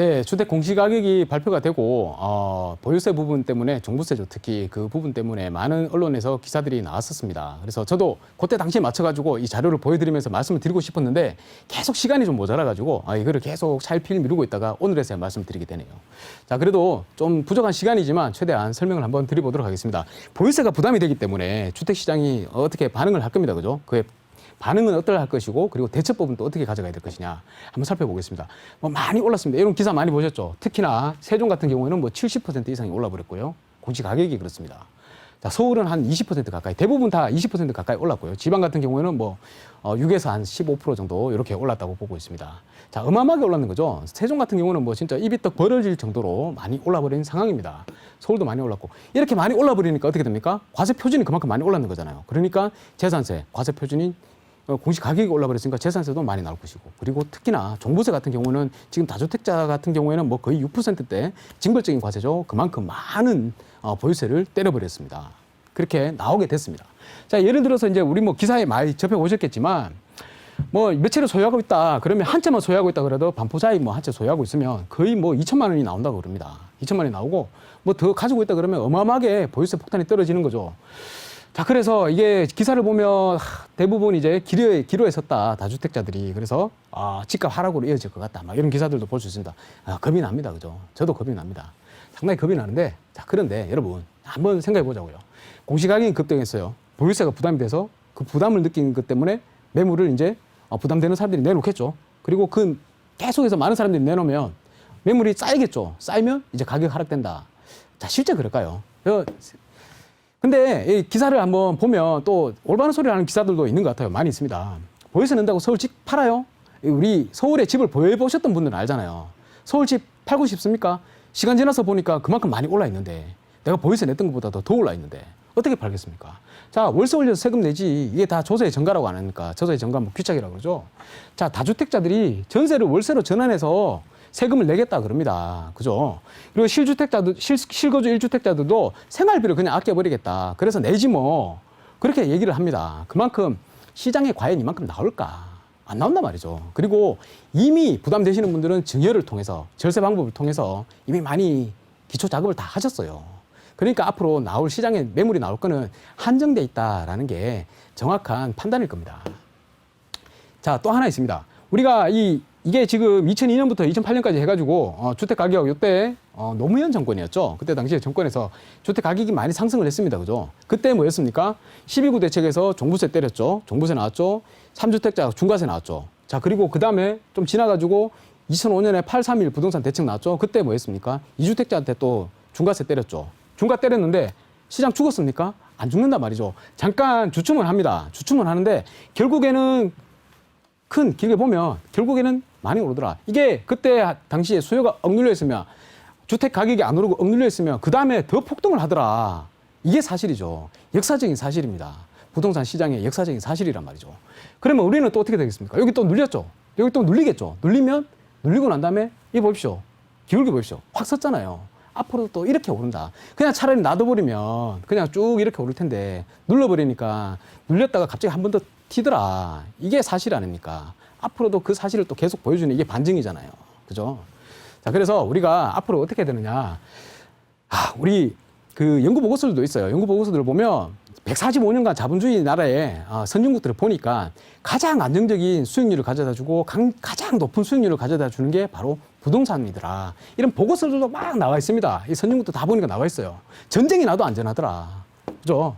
네, 주택 공시가격이 발표가 되고 보유세 부분 때문에 종부세죠. 특히 그 부분 때문에 많은 언론에서 기사들이 나왔었습니다. 그래서 저도 그때 당시에 맞춰가지고 이 자료를 보여드리면서 말씀을 드리고 싶었는데 계속 시간이 좀 모자라가지고 이거를 계속 차일피일 미루고 있다가 오늘에서야 말씀드리게 되네요. 자, 그래도 좀 부족한 시간이지만 최대한 설명을 한번 드려보도록 하겠습니다. 보유세가 부담이 되기 때문에 주택시장이 어떻게 반응을 할 겁니다. 그죠? 그의 반응은 어떨 것이고 그리고 대처법은 또 어떻게 가져가야 될 것이냐 한번 살펴보겠습니다. 많이 올랐습니다. 이런 기사 많이 보셨죠? 특히나 세종 같은 경우에는 70% 이상이 올라버렸고요. 공시 가격이 그렇습니다. 자, 서울은 한 20% 가까이, 대부분 다 20% 가까이 올랐고요. 지방 같은 경우에는 6에서 한 15% 정도 이렇게 올랐다고 보고 있습니다. 자, 어마어마하게 올랐는 거죠. 세종 같은 경우는 진짜 입이 떡 벌어질 정도로 많이 올라버린 상황입니다. 서울도 많이 올랐고. 이렇게 많이 올라버리니까 어떻게 됩니까? 과세 표준이 그만큼 많이 올랐는 거잖아요. 그러니까 재산세, 과세 표준이 공시 가격이 올라버렸으니까 재산세도 많이 나올 것이고, 그리고 특히나 종부세 같은 경우는 지금 다주택자 같은 경우에는 거의 6%대 징벌적인 과세죠. 그만큼 많은 보유세를 때려버렸습니다. 그렇게 나오게 됐습니다. 자, 예를 들어서 이제 우리 기사에 많이 접해보셨겠지만 몇 채를 소유하고 있다 그러면 한 채만 소유하고 있다 그래도 반포자이 한 채 소유하고 있으면 거의 2천만 원이 나온다고 그럽니다. 2천만 원이 나오고 더 가지고 있다 그러면 어마어마하게 보유세 폭탄이 떨어지는 거죠. 자, 그래서 이게 기사를 보면 대부분 이제 기로에 섰다, 다주택자들이. 그래서 집값 하락으로 이어질 것 같다, 이런 기사들도 볼 수 있습니다. 겁이 납니다. 그죠? 저도 겁이 납니다. 상당히 겁이 나는데, 자, 그런데 여러분 한번 생각해 보자고요. 공시가격이 급등했어요. 보유세가 부담이 돼서 그 부담을 느낀 것 때문에 매물을 이제 부담되는 사람들이 내놓겠죠. 그리고 그 계속해서 많은 사람들이 내놓으면 매물이 쌓이겠죠. 쌓이면 이제 가격 하락된다. 자, 실제 그럴까요? 근데 이 기사를 한번 보면 또 올바른 소리를 하는 기사들도 있는 것 같아요. 많이 있습니다. 보유세 낸다고 서울 집 팔아요? 우리 서울에 집을 보유해보셨던 분들은 알잖아요. 서울 집 팔고 싶습니까? 시간 지나서 보니까 그만큼 많이 올라 있는데, 내가 보유세 냈던 것보다 더 올라 있는데 어떻게 팔겠습니까? 자, 월세 올려서 세금 내지. 이게 다 조세의 전가라고 안 하니까. 조세의 전가 귀착이라고 그러죠. 자, 다주택자들이 전세를 월세로 전환해서 세금을 내겠다 그럽니다. 그죠? 그리고 실주택자도, 실거주 1주택자들도 생활비를 그냥 아껴버리겠다. 그래서 내지 그렇게 얘기를 합니다. 그만큼 시장에 과연 이만큼 나올까? 안 나온단 말이죠. 그리고 이미 부담되시는 분들은 증여를 통해서, 절세 방법을 통해서 이미 많이 기초 작업을 다 하셨어요. 그러니까 앞으로 나올 시장에 매물이 나올 거는 한정돼 있다라는 게 정확한 판단일 겁니다. 자, 또 하나 있습니다. 우리가 이게 지금 2002년부터 2008년까지 해가지고 주택 가격 이때 노무현 정권이었죠. 그때 당시에 정권에서 주택 가격이 많이 상승을 했습니다. 그죠? 그때 뭐였습니까? 12구 대책에서 종부세 때렸죠. 종부세 나왔죠. 3주택자 중과세 나왔죠. 자, 그리고 그 다음에 좀 지나가지고 2005년에 831 부동산 대책 나왔죠. 그때 뭐였습니까? 2주택자한테 또 중과세 때렸죠. 중과 때렸는데 시장 죽었습니까? 안 죽는단 말이죠. 잠깐 주춤은 합니다. 주춤은 하는데 결국에는 길게 보면 결국에는 많이 오르더라. 이게 그때 당시에 수요가 억눌려 있으면, 주택 가격이 안 오르고 억눌려 있으면 그 다음에 더 폭등을 하더라. 이게 사실이죠. 역사적인 사실입니다. 부동산 시장의 역사적인 사실이란 말이죠. 그러면 우리는 또 어떻게 되겠습니까? 여기 또 눌렸죠. 여기 또 눌리겠죠. 눌리고 난 다음에 이 보십시오. 기울기 보십시오. 확 섰잖아요. 앞으로 또 이렇게 오른다. 그냥 차라리 놔둬버리면 그냥 쭉 이렇게 오를 텐데 눌러버리니까 눌렸다가 갑자기 한 번 더 튀더라. 이게 사실 아닙니까? 앞으로도 그 사실을 또 계속 보여주는 이게 반증이잖아요. 그죠? 자, 그래서 우리가 앞으로 어떻게 되느냐. 우리 그 연구 보고서들도 있어요. 연구 보고서들을 보면 145년간 자본주의 나라의 선진국들을 보니까 가장 안정적인 수익률을 가져다 주고 가장 높은 수익률을 가져다 주는 게 바로 부동산이더라. 이런 보고서들도 막 나와 있습니다. 이 선진국도 다 보니까 나와 있어요. 전쟁이 나도 안전하더라. 그죠?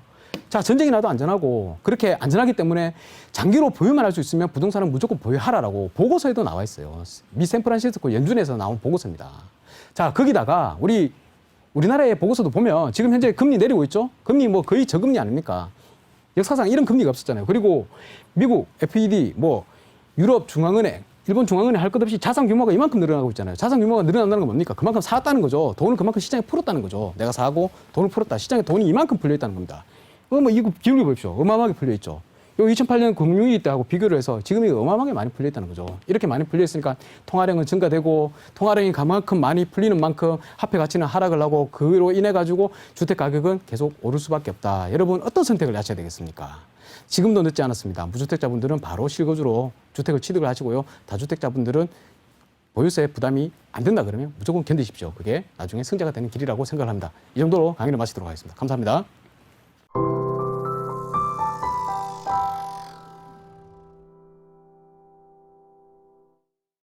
자, 전쟁이 나도 안전하고, 그렇게 안전하기 때문에 장기로 보유만 할 수 있으면 부동산은 무조건 보유하라라고 보고서에도 나와 있어요. 미 샌프란시스코 연준에서 나온 보고서입니다. 자, 거기다가 우리나라의 보고서도 보면 지금 현재 금리 내리고 있죠? 금리 거의 저금리 아닙니까? 역사상 이런 금리가 없었잖아요. 그리고 미국 FED, 유럽 중앙은행, 일본 중앙은행 할 것 없이 자산 규모가 이만큼 늘어나고 있잖아요. 자산 규모가 늘어난다는 건 뭡니까? 그만큼 사왔다는 거죠. 돈을 그만큼 시장에 풀었다는 거죠. 내가 사고 돈을 풀었다. 시장에 돈이 이만큼 풀려 있다는 겁니다. 이거 기울여 보십시오. 어마어마하게 풀려 있죠. 요 2008년 금융위기 때하고 비교를 해서 지금 이거 어마어마하게 많이 풀려 있다는 거죠. 이렇게 많이 풀려 있으니까 통화량은 증가되고, 통화량이 그만큼 많이 풀리는 만큼 화폐 가치는 하락을 하고, 그로 인해 가지고 주택 가격은 계속 오를 수밖에 없다. 여러분 어떤 선택을 하셔야 되겠습니까? 지금도 늦지 않았습니다. 무주택자분들은 바로 실거주로 주택을 취득을 하시고요. 다주택자분들은 보유세 부담이 안 된다 그러면 무조건 견디십시오. 그게 나중에 승자가 되는 길이라고 생각을 합니다. 이 정도로 강의를 마치도록 하겠습니다. 감사합니다.